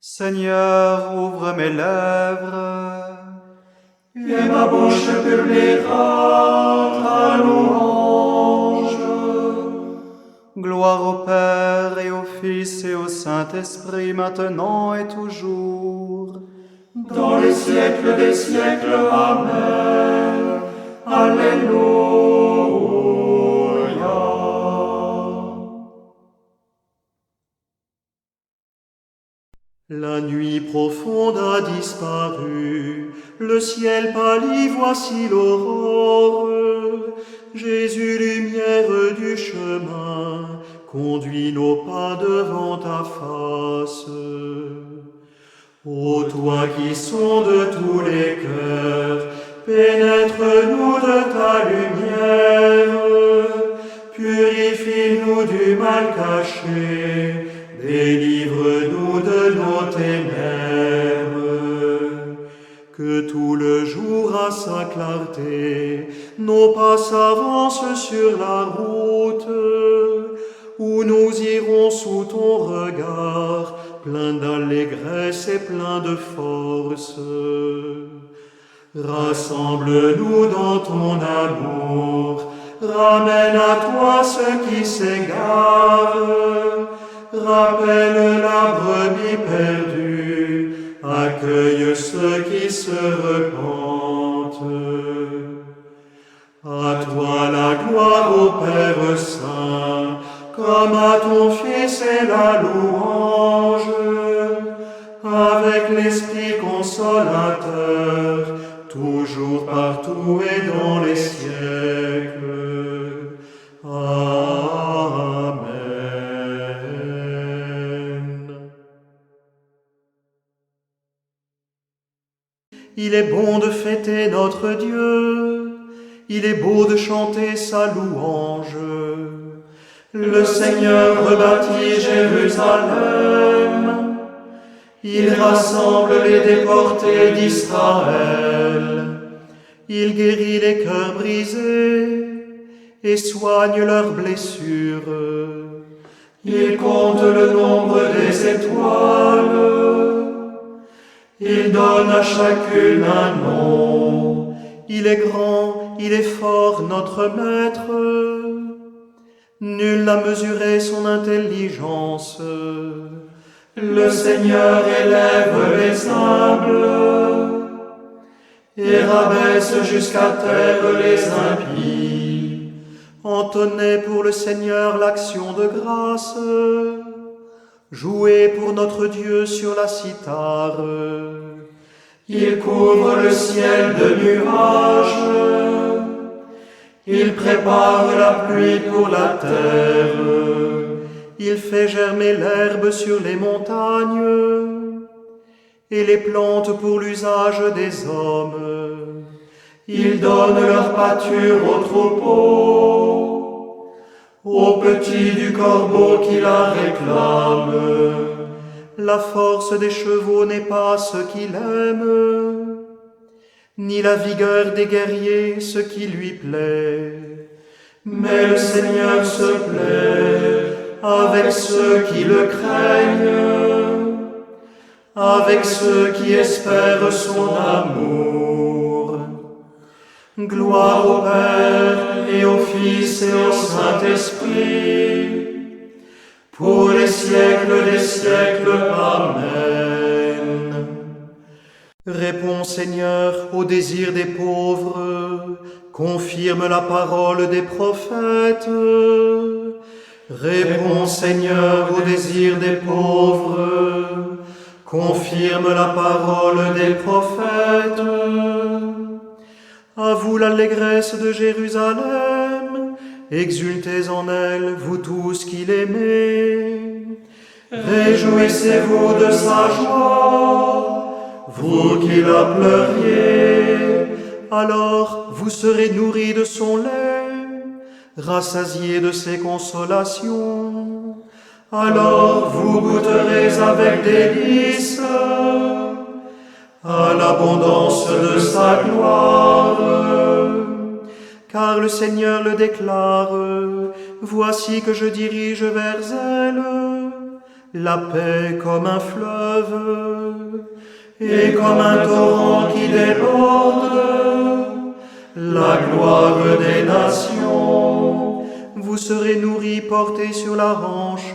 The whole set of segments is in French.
Seigneur, ouvre mes lèvres, et ma bouche publiera ta louange. gloire au Père et au Fils et au Saint-Esprit, maintenant et toujours. Dans les siècles des siècles, Amen. Alléluia. La nuit profonde a disparu, le ciel pâlit, voici l'aurore. Jésus, lumière du chemin, conduis nos pas devant ta face. Ô toi qui sondes tous les cœurs, pénètre-nous de ta lumière, purifie-nous du mal caché, délivre-nous de nos ténèbres. Que tout le jour à sa clarté, nos pas s'avancent sur la route, où nous irons sous ton regard, plein d'allégresse et plein de force. Rassemble-nous dans ton amour, ramène à toi ceux qui s'égarent, rappelle la brebis perdue, accueille ceux qui se repentent. À toi la gloire au Père Saint, comme à ton Fils et la louange, avec l'Esprit consolateur, toujours, partout et dans les siècles. Amen. Il est bon de fêter notre Dieu, il est beau de chanter sa louange. Le Seigneur rebâtit Jérusalem, il rassemble les déportés d'Israël, il guérit les cœurs brisés et soigne leurs blessures. Il compte le nombre des étoiles, il donne à chacune un nom. Il est grand, il est fort, notre Maître. Nul n'a mesuré son intelligence. Le Seigneur élève les humbles et rabaisse jusqu'à terre les impies. Entonnez pour le Seigneur l'action de grâce. Jouez pour notre Dieu sur la cithare. Il couvre le ciel de nuages. Il prépare la pluie pour la terre. Il fait germer l'herbe sur les montagnes et les plantes pour l'usage des hommes. Il donne leur pâture aux troupeaux, aux petits du corbeau qui la réclament. La force des chevaux n'est pas ce qu'il aime, ni la vigueur des guerriers ce qui lui plaît. Mais le Seigneur se plaît avec ceux qui le craignent, avec ceux qui espèrent son amour. Gloire au Père et au Fils et au Saint-Esprit, pour les siècles des siècles. Amen. Réponds, Seigneur, au désir des pauvres, confirme la parole des prophètes. Réponds, Seigneur, au désir des pauvres, confirme la parole des prophètes. À vous l'allégresse de Jérusalem, exultez en elle, vous tous qui l'aimez. Réjouissez-vous de sa joie, vous qui la pleuriez. Alors vous serez nourris de son lait, rassasiés de ses consolations. Alors vous goûterez avec délice à l'abondance de sa gloire. Car le Seigneur le déclare, voici que je dirige vers elle la paix comme un fleuve et comme un torrent qui déborde, la gloire des nations. Vous serez nourris, portés sur la hanche,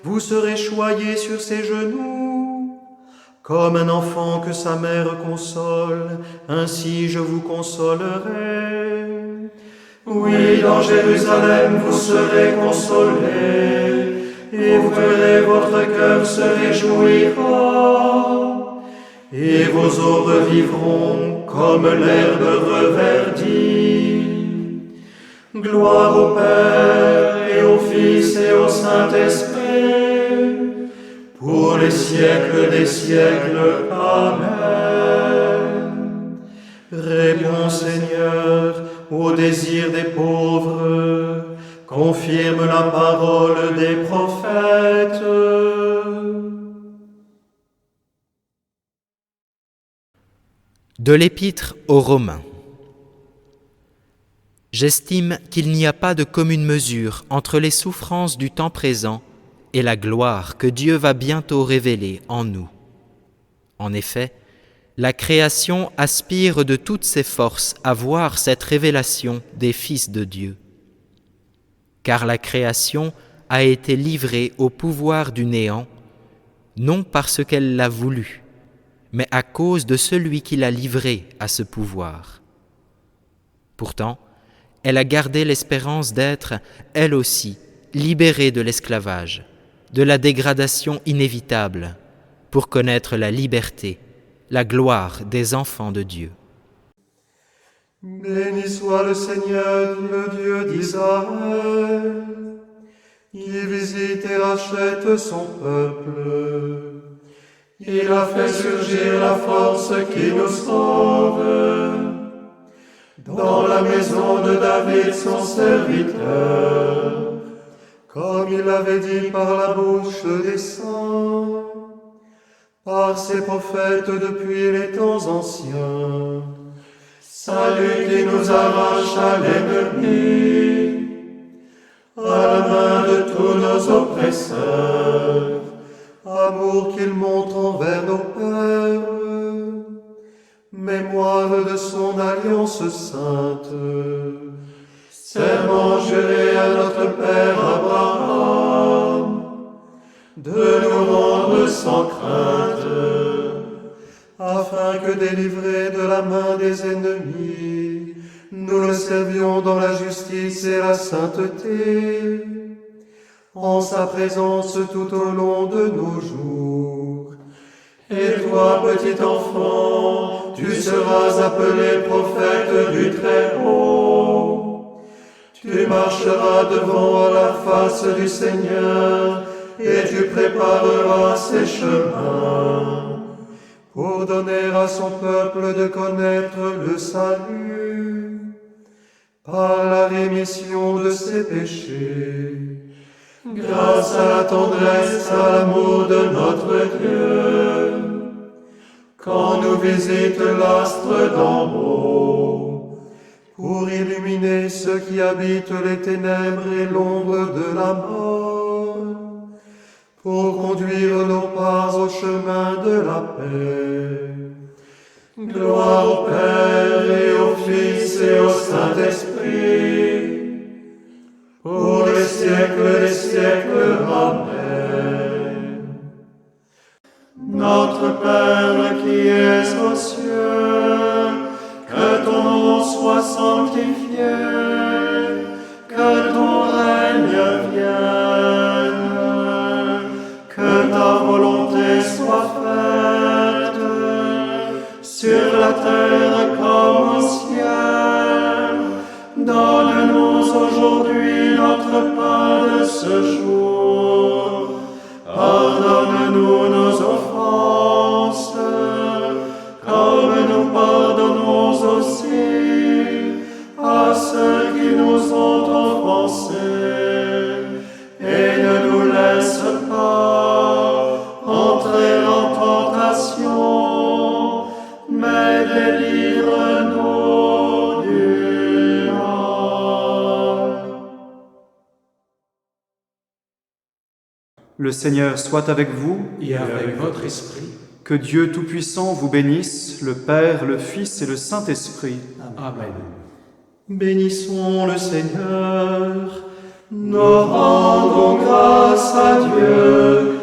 vous serez choyés sur ses genoux. Comme un enfant que sa mère console, ainsi je vous consolerai. Oui, dans Jérusalem vous serez consolés, et vous verrez votre cœur se réjouira, et vos eaux revivront comme l'herbe reverdit. Gloire au Père, et au Fils, et au Saint-Esprit, pour les siècles des siècles. Amen. Réponds, Seigneur, au désir des pauvres, confirme la parole des prophètes. De l'Épître aux Romains. J'estime qu'il n'y a pas de commune mesure entre les souffrances du temps présent et la gloire que Dieu va bientôt révéler en nous. En effet, la création aspire de toutes ses forces à voir cette révélation des fils de Dieu. Car la création a été livrée au pouvoir du néant, non parce qu'elle l'a voulu, mais à cause de celui qui l'a livrée à ce pouvoir. Pourtant, elle a gardé l'espérance d'être, elle aussi, libérée de l'esclavage, de la dégradation inévitable, pour connaître la liberté, la gloire des enfants de Dieu. Béni soit le Seigneur, le Dieu d'Israël. Il visite et rachète son peuple. Il a fait surgir la force qui nous sauve. Dans la maison de David, son serviteur, comme il l'avait dit par la bouche des saints, par ses prophètes depuis les temps anciens. Salut qui nous arrache à l'ennemi, à la main de tous nos oppresseurs, amour qu'il montre envers nos pères, mémoire de son alliance sainte, serment juré à notre Père Abraham, de nous rendre sans crainte, afin que délivrés de la main des ennemis, nous le servions dans la justice et la sainteté, en sa présence tout au long de nos jours. Et toi, petit enfant, tu seras appelé prophète du Très-Haut. Tu marcheras devant à la face du Seigneur, et tu prépareras ses chemins, pour donner à son peuple de connaître le salut, par la rémission de ses péchés, grâce à la tendresse, à l'amour de notre Dieu, quand nous visite l'astre d'en haut, pour illuminer ceux qui habitent les ténèbres et l'ombre de la mort, pour conduire nos pas au chemin de la paix. Gloire au Père et au Fils et au Saint-Esprit, pour les siècles des siècles. Amen. Notre Père qui es aux cieux, que ton nom soit sanctifié, que ton règne vienne, que ta volonté soit faite, sur la terre comme au ciel. Donne-nous aujourd'hui notre pain de ce jour. Pardonne-nous nos offenses, comme nous pardonnons aussi à ceux qui nous ont offensés. Et ne nous laisse pas entrer en tentation, mais délivre-nous Le Seigneur soit avec vous, et avec votre esprit. que Dieu Tout-Puissant vous bénisse, le Père, le Fils et le Saint-Esprit. Amen. Bénissons le Seigneur. Nous rendons grâce à Dieu,